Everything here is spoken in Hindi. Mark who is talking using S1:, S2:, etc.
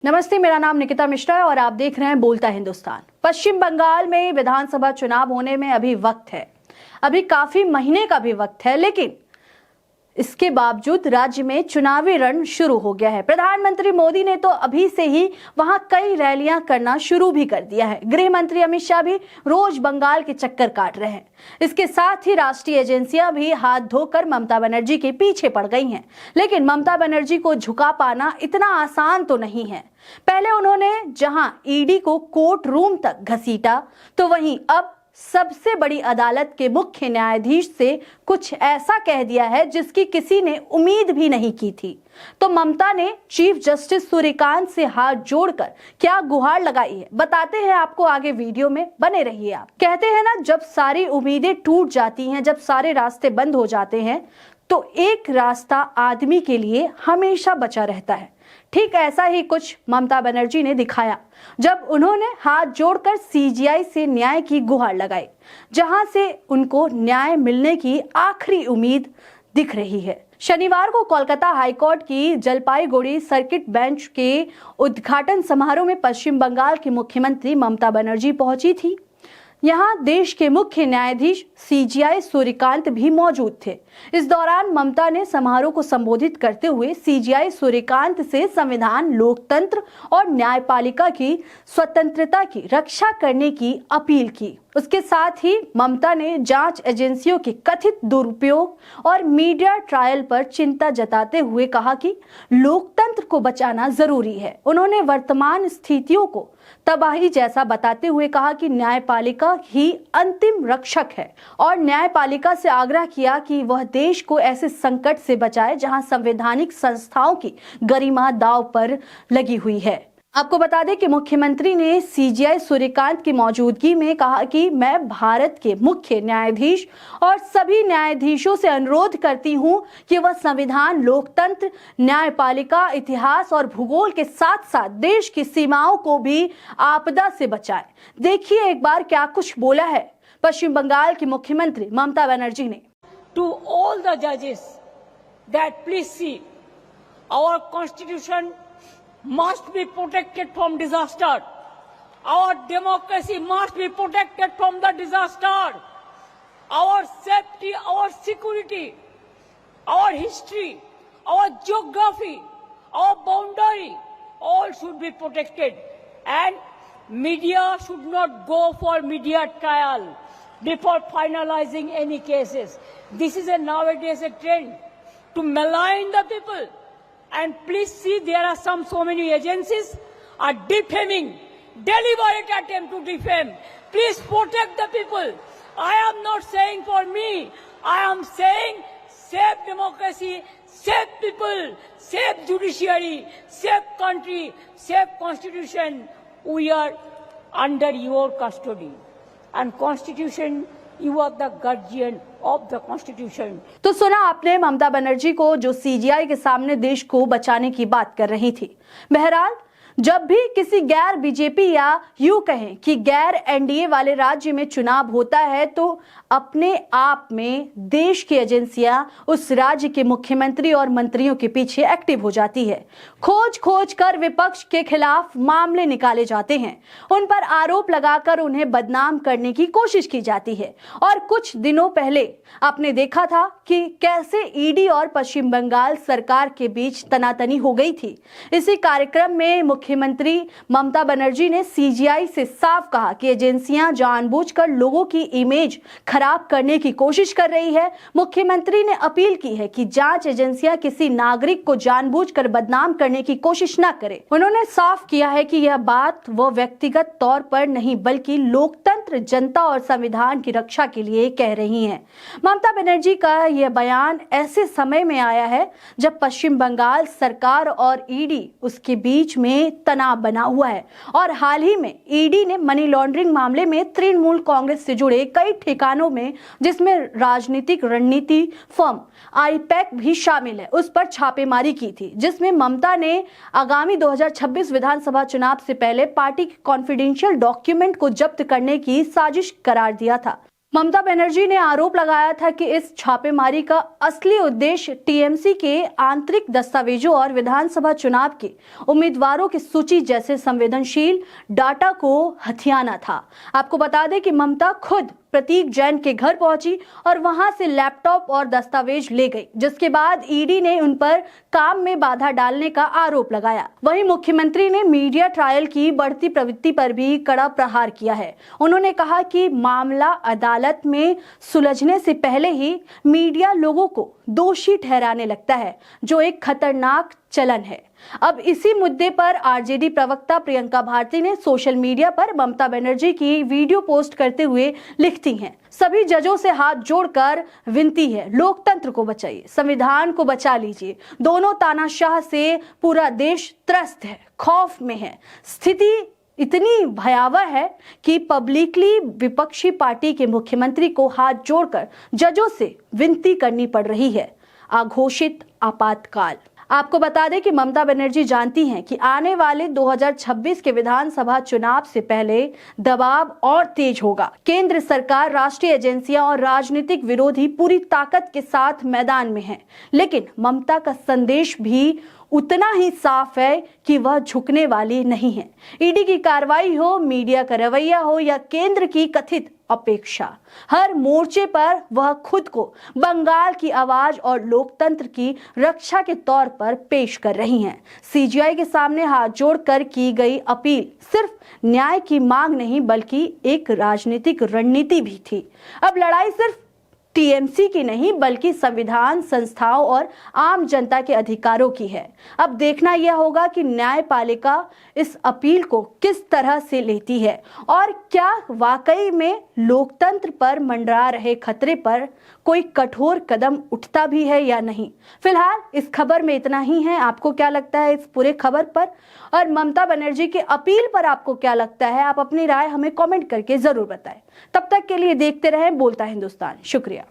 S1: नमस्ते, मेरा नाम निकिता मिश्रा है और आप देख रहे हैं बोलता हिंदुस्तान। पश्चिम बंगाल में विधानसभा चुनाव होने में अभी वक्त है, अभी काफी महीने का भी वक्त है, लेकिन इसके बावजूद राज्य में चुनावी रण शुरू हो गया है। प्रधानमंत्री मोदी ने तो अभी से ही वहां कई रैलियां करना शुरू भी कर दिया है। गृह मंत्री अमित शाह भी रोज बंगाल के चक्कर काट रहे हैं। इसके साथ ही राष्ट्रीय एजेंसियां भी हाथ धोकर ममता बनर्जी के पीछे पड़ गई हैं। लेकिन ममता बनर्जी को झुका पाना इतना आसान तो नहीं है। पहले उन्होंने जहां ईडी को कोर्ट रूम तक घसीटा, तो वहीं अब सबसे बड़ी अदालत के मुख्य न्यायाधीश से कुछ ऐसा कह दिया है जिसकी किसी ने उम्मीद भी नहीं की थी। तो ममता ने चीफ जस्टिस सूर्यकांत से हाथ जोड़कर क्या गुहार लगाई है, बताते हैं आपको आगे वीडियो में, बने रहिए आप। कहते हैं ना, जब सारी उम्मीदें टूट जाती हैं, जब सारे रास्ते बंद हो जाते हैं, तो एक रास्ता आदमी के लिए हमेशा बचा रहता है। ठीक ऐसा ही कुछ ममता बनर्जी ने दिखाया जब उन्होंने हाथ जोड़कर सीजीआई से न्याय की गुहार लगाई, जहां से उनको न्याय मिलने की आखिरी उम्मीद दिख रही है। शनिवार को कोलकाता हाईकोर्ट की जलपाईगुड़ी सर्किट बेंच के उद्घाटन समारोह में पश्चिम बंगाल की मुख्यमंत्री ममता बनर्जी पहुंची थी। यहाँ देश के मुख्य न्यायाधीश सीजीआई सूर्यकांत भी मौजूद थे। इस दौरान ममता ने समारोह को संबोधित करते हुए सीजीआई सूर्यकांत से संविधान, लोकतंत्र और न्यायपालिका की स्वतंत्रता की रक्षा करने की अपील की। उसके साथ ही ममता ने जांच एजेंसियों के कथित दुरुपयोग और मीडिया ट्रायल पर चिंता जताते हुए कहा कि लोकतंत्र को बचाना जरूरी है। उन्होंने वर्तमान स्थितियों को तबाही जैसा बताते हुए कहा कि न्यायपालिका ही अंतिम रक्षक है और न्यायपालिका से आग्रह किया कि वह देश को ऐसे संकट से बचाए जहां संवैधानिक संस्थाओं की गरिमा दांव पर लगी हुई है। आपको बता दें कि मुख्यमंत्री ने सीजीआई सूर्यकांत की मौजूदगी में कहा कि मैं भारत के मुख्य न्यायाधीश और सभी न्यायाधीशों से अनुरोध करती हूं कि वह संविधान, लोकतंत्र, न्यायपालिका, इतिहास और भूगोल के साथ साथ देश की सीमाओं को भी आपदा से बचाए। देखिए एक बार क्या कुछ बोला है पश्चिम बंगाल की मुख्यमंत्री ममता बनर्जी ने।
S2: टू ऑल द जजेस that please see our constitution must be protected from disaster. Our democracy must be protected from the disaster. Our safety, our security, our history, our geography, our boundary, all should be protected. And media should not go for media trial before finalizing any cases. This is nowadays a trend to malign the people. And please see, there are so many agencies are defaming, deliberate attempt to defame. Please protect the people. I am not saying for me. I am saying save democracy, save people, save judiciary, save country, save constitution. We are under your custody. And constitution, you are the guardian of the constitution.
S1: तो सुना आपने ममता बनर्जी को, जो सीजीआई के सामने देश को बचाने की बात कर रही थी। बहरहाल, जब भी किसी गैर बीजेपी या यूं कहें कि गैर एनडीए वाले राज्य में चुनाव होता है, तो अपने आप में देश की एजेंसियां उस राज्य के मुख्यमंत्री और मंत्रियों के पीछे एक्टिव हो जाती है। खोज खोज कर विपक्ष के खिलाफ मामले निकाले जाते हैं, उन पर आरोप लगाकर उन्हें बदनाम करने की कोशिश की जाती है। और कुछ दिनों पहले आपने देखा था कि कैसे ईडी और पश्चिम बंगाल सरकार के बीच तनातनी हो गई थी। इसी कार्यक्रम में मुख्यमंत्री ममता बनर्जी ने सीजीआई से साफ कहा कि एजेंसियां जानबूझकर लोगों की इमेज खराब करने की कोशिश कर रही है। मुख्यमंत्री ने अपील की है कि जांच एजेंसियां किसी नागरिक को जानबूझकर बदनाम करने की कोशिश न करे। उन्होंने साफ किया है कि यह बात वो व्यक्तिगत तौर पर नहीं, बल्कि लोकतंत्र, जनता और संविधान की रक्षा के लिए कह रही हैं। ममता बनर्जी का यह बयान ऐसे समय में आया है जब पश्चिम बंगाल सरकार और ईडी उसके बीच में तनाव बना हुआ है। और हाल ही में ईडी ने मनी लॉन्ड्रिंग मामले में तृणमूल कांग्रेस से जुड़े कई ठिकानों में, जिसमें राजनीतिक रणनीति फर्म आईपैक भी शामिल है, उस पर छापेमारी की थी, जिसमें ममता ने आगामी 2026 विधानसभा चुनाव से पहले पार्टी के कॉन्फिडेंशियल डॉक्यूमेंट को जब्त करने की साजिश करार दिया था। ममता बनर्जी ने आरोप लगाया था कि इस छापेमारी का असली उद्देश्य टीएमसी के आंतरिक दस्तावेजों और विधानसभा चुनाव के उम्मीदवारों की सूची जैसे संवेदनशील डाटा को हथियाना था। आपको बता दें कि ममता खुद प्रतीक जैन के घर पहुंची और वहां से लैपटॉप और दस्तावेज ले गई, जिसके बाद ईडी ने उन पर काम में बाधा डालने का आरोप लगाया। वहीं मुख्यमंत्री ने मीडिया ट्रायल की बढ़ती प्रवृत्ति पर भी कड़ा प्रहार किया है। उन्होंने कहा कि मामला अदालत में सुलझने से पहले ही मीडिया लोगों को दोषी ठहराने लगता है, जो एक खतरनाक चलन है। अब इसी मुद्दे पर आरजेडी प्रवक्ता प्रियंका भारती ने सोशल मीडिया पर ममता बनर्जी की वीडियो पोस्ट करते हुए लिखती हैं, सभी जजों से हाथ जोड़कर विनती है, लोकतंत्र को बचाइए, संविधान को बचा लीजिए। दोनों तानाशाह से पूरा देश त्रस्त है, खौफ में है। स्थिति इतनी भयावह है कि पब्लिकली विपक्षी पार्टी के मुख्यमंत्री को हाथ जोड़कर जजों से विनती करनी पड़ रही है। अघोषित आपातकाल। आपको बता दें कि ममता बनर्जी जानती हैं कि आने वाले 2026 के विधानसभा चुनाव से पहले दबाव और तेज होगा। केंद्र सरकार, राष्ट्रीय एजेंसियां और राजनीतिक विरोधी पूरी ताकत के साथ मैदान में हैं। लेकिन ममता का संदेश भी उतना ही साफ है कि वह झुकने वाली नहीं है। ईडी की कार्रवाई हो, मीडिया का रवैया हो या केंद्र की कथित अपेक्षा, हर मोर्चे पर वह खुद को बंगाल की आवाज और लोकतंत्र की रक्षा के तौर पर पेश कर रही हैं। सीजीआई के सामने हाथ जोड़कर की गई अपील सिर्फ न्याय की मांग नहीं बल्कि एक राजनीतिक रणनीति भी थी। अब लड़ाई सिर्फ टीएमसी की नहीं बल्कि संविधान, संस्थाओं और आम जनता के अधिकारों की है। अब देखना यह होगा कि न्यायपालिका इस अपील को किस तरह से लेती है और क्या वाकई में लोकतंत्र पर मंडरा रहे खतरे पर कोई कठोर कदम उठता भी है या नहीं। फिलहाल इस खबर में इतना ही है। आपको क्या लगता है इस पूरे खबर पर और ममता बनर्जी की अपील पर आपको क्या लगता है? आप अपनी राय हमें कमेंट करके जरूर बताएं। तब तक के लिए देखते रहें बोलता हिंदुस्तान। शुक्रिया।